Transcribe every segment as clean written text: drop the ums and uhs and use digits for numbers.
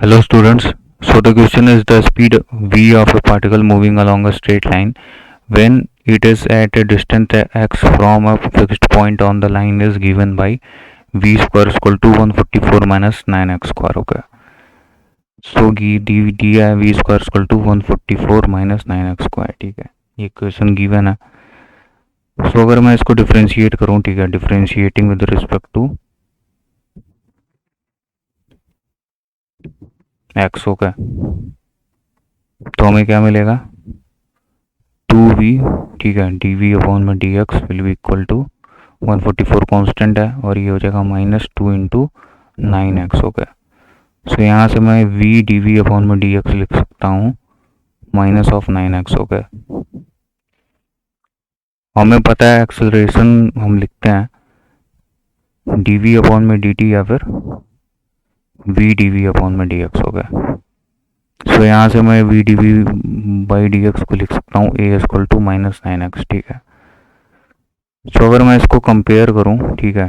Hello students. So the question is the speed v of a particle moving along a straight line when it is at a distance x from a fixed point on the line is given by v square is equal to 144 minus 9x square. Okay. So दिया है v square is equal to 144 minus 9x square. ठीक है, ये question given है. सो अगर मैं इसको differentiate करूँ, ठीक है, differentiating with respect to X. Okay, तो हमें क्या मिलेगा, 2v, ठीक है, dv अपॉन में dx will be equal to 144 constant है और ये हो जाएगा -2 इंटू 9x. ओके, सो यहाँ से मैं v dv अपॉन में dx लिख सकता हूँ माइनस ऑफ 9x. ओके, हमें पता है एक्सेलरेशन हम लिखते हैं dv अपॉन में dt या फिर v dv अपॉन में dx. ओके, सो यहाँ से मैं v dv बाई dx को लिख सकता हूँ a इक्वल टू -9x. ठीक है, सो अगर मैं इसको कंपेयर करूँ, ठीक है,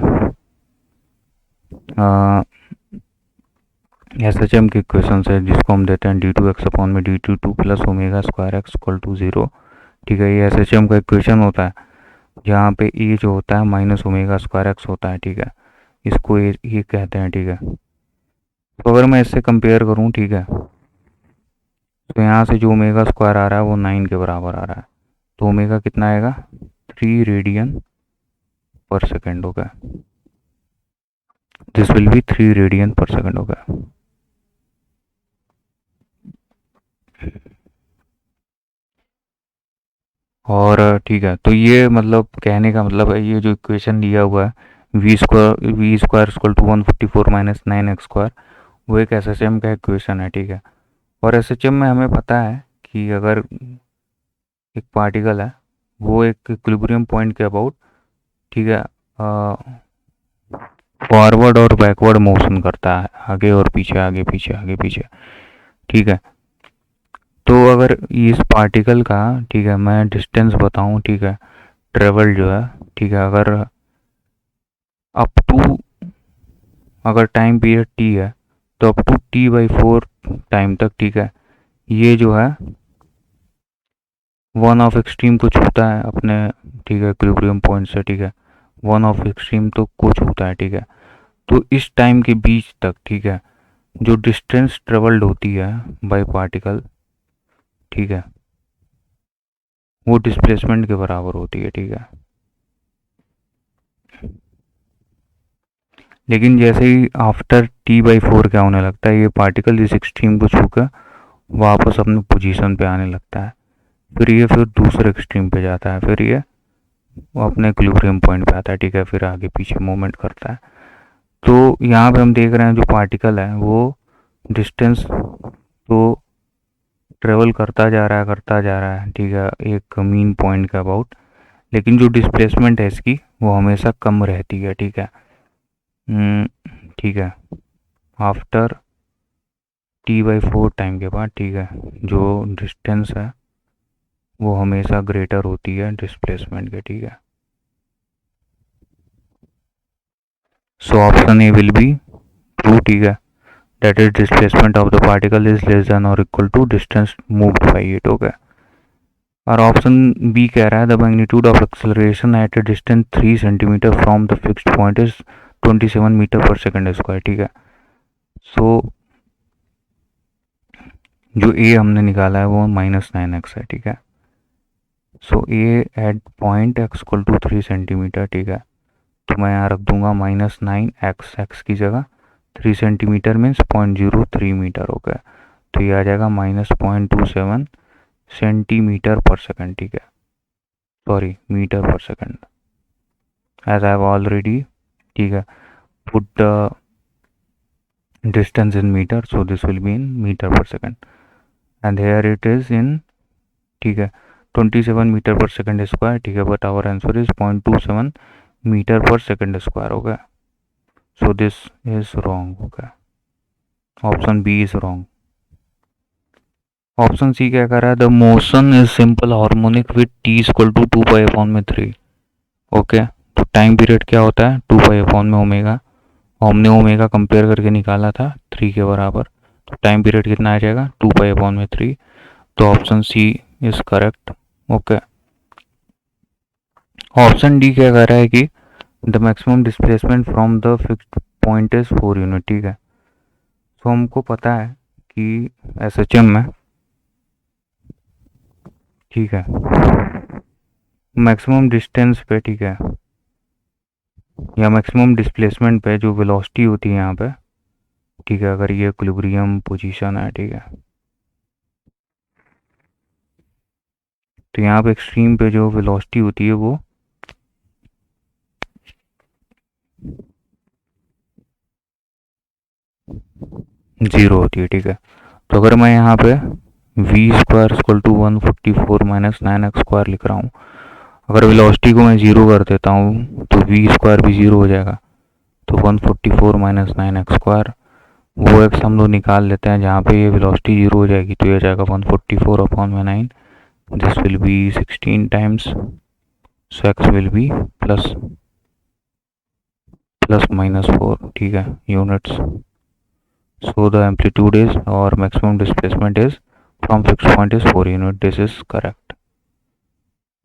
SHM के इक्वेशन से जिसको हम देते हैं d2x अपॉन में dt2 plus omega square X equal to 0. ठीक है, ये SHM का इक्वेशन होता है जहाँ पे a जो होता है माइनस ओमेगा स्क्वायर एक्स होता है. ठीक है, इसको ये कहते हैं. ठीक है, तो अगर मैं इससे कंपेयर करूँ, ठीक है, तो यहाँ से जो ओमेगा स्क्वायर आ रहा है वो 9 के बराबर आ रहा है, तो ओमेगा कितना आएगा, 3 रेडियन पर सेकेंड. होगा, दिस विल बी 3 रेडियन पर सेकेंड. होगा, और ठीक है, तो ये मतलब कहने का मतलब है ये जो इक्वेशन दिया हुआ है V square equal to 144 minus 9x square, वो एक SHM का इक्वेशन है. ठीक है, और SHM में हमें पता है कि अगर एक पार्टिकल है वो एक इक्विलिब्रियम पॉइंट के अबाउट, ठीक है, फॉरवर्ड और बैकवर्ड मोशन करता है, आगे और पीछे, आगे पीछे, आगे पीछे. ठीक है, तो अगर इस पार्टिकल का, ठीक है, मैं डिस्टेंस बताऊं, ठीक है, ट्रेवल जो है, ठीक है, अगर अप टू, अगर टाइम पीरियड t है तो अप टू t/4 टाइम तक, ठीक है, ये जो है वन ऑफ एक्सट्रीम को छूता है अपने, ठीक है, इक्विलिब्रियम पॉइंट से. ठीक है, वन ऑफ एक्सट्रीम तो को छूता है. ठीक है, तो इस टाइम के बीच तक, ठीक है, जो डिस्टेंस ट्रेवल्ड होती है बाय पार्टिकल, ठीक है, वो डिस्प्लेसमेंट के बराबर होती है. ठीक है, लेकिन जैसे ही आफ्टर t/4 क्या होने लगता है, ये पार्टिकल इस एक्सट्रीम को छूकर वापस अपनी पोजीशन पे आने लगता है, फिर दूसरे एक्सट्रीम पे जाता है, फिर ये वो अपने इक्विलिब्रियम पॉइंट पे आता है. ठीक है, फिर आगे पीछे मूवमेंट करता है. तो यहाँ पे हम देख रहे हैं जो पार्टिकल है वो डिस्टेंस तो ट्रेवल करता जा रहा है. ठीक है, एक मीन पॉइंट के अबाउट, लेकिन जो डिस्प्लेसमेंट है इसकी वो हमेशा कम रहती है. ठीक है, ठीक है, आफ्टर t/4 टाइम के बाद, ठीक है, जो डिस्टेंस है वो हमेशा ग्रेटर होती है डिस्प्लेसमेंट के. ठीक है, so option A will be true. ठीक है, that is displacement of the particle is less than or equal to distance moved by it. Okay, और ऑप्शन बी कह रहा है the magnitude of acceleration at a distance 3 centimetre from the fixed point is 27 metre per second square. ठीक है, सो जो ए हमने निकाला है वो -9x है. ठीक है, so A at point x equal to 3 centimetre. ठीक है, तो मैं यहाँ रख दूंगा -9x, x की जगह 3 सेंटीमीटर मीन्स 0.03 मीटर. हो गया, तो ये आ जाएगा -0.27 सेंटीमीटर पर सेकंड. ठीक है, sorry, metre per second, as I have already, ठीक है, put the distance in metre, so this will be in metre per second and here it is in, ठीक है, 27 मीटर पर सेकंड स्क्वायर. ठीक है, but our answer is 0.27 metre per second square. हो गया, so this is wrong. Okay, option B is wrong. Option C क्या कर रहा है, the motion is simple harmonic with t equal to 2π/3. Okay, तो time period क्या होता है 2π में ओमेगा, हमने ओमेगा कंपेयर करके निकाला था 3 के बराबर, तो टाइम पीरियड कितना आ जाएगा 2π/3। तो option C is correct. Okay, option D क्या कह रहा है कि the maximum displacement from the fixed point is 4 unit. ठीक है, तो हमको पता है कि SHM में, ठीक है, मैक्सिमम डिस्टेंस पे, ठीक है, या मैक्सिमम डिस्प्लेसमेंट पे जो वेलोसिटी होती है यहाँ पे, ठीक है, अगर ये इक्विलिब्रियम पोजीशन है, ठीक है, तो यहाँ पे एक्सट्रीम पे जो वेलोसिटी होती है वो ज़ीरो होती है। ठीक है, तो अगर मैं यहाँ पे v² = 144 - 9x² लिख रहा हूँ, अगर वेलोसिटी को मैं ज़ीरो कर देता हूँ तो v² भी ज़ीरो हो जाएगा। तो 144 - 9x², वो एक्स हम लोग निकाल लेते हैं जहाँ पे ये वेलोसिटी ज़ीरो हो जाएगी, तो ये जाएगा 144/9। This will B 16 times, so x will be plus -4, ठीक है, units. So the amplitude is, or maximum displacement is, from fixed point is 4 unit. This is correct.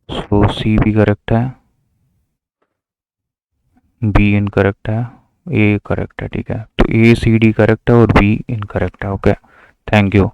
So C भी correct है, B incorrect है, A correct है। ठीक है, तो A C D correct है और B incorrect है। Okay, thank you.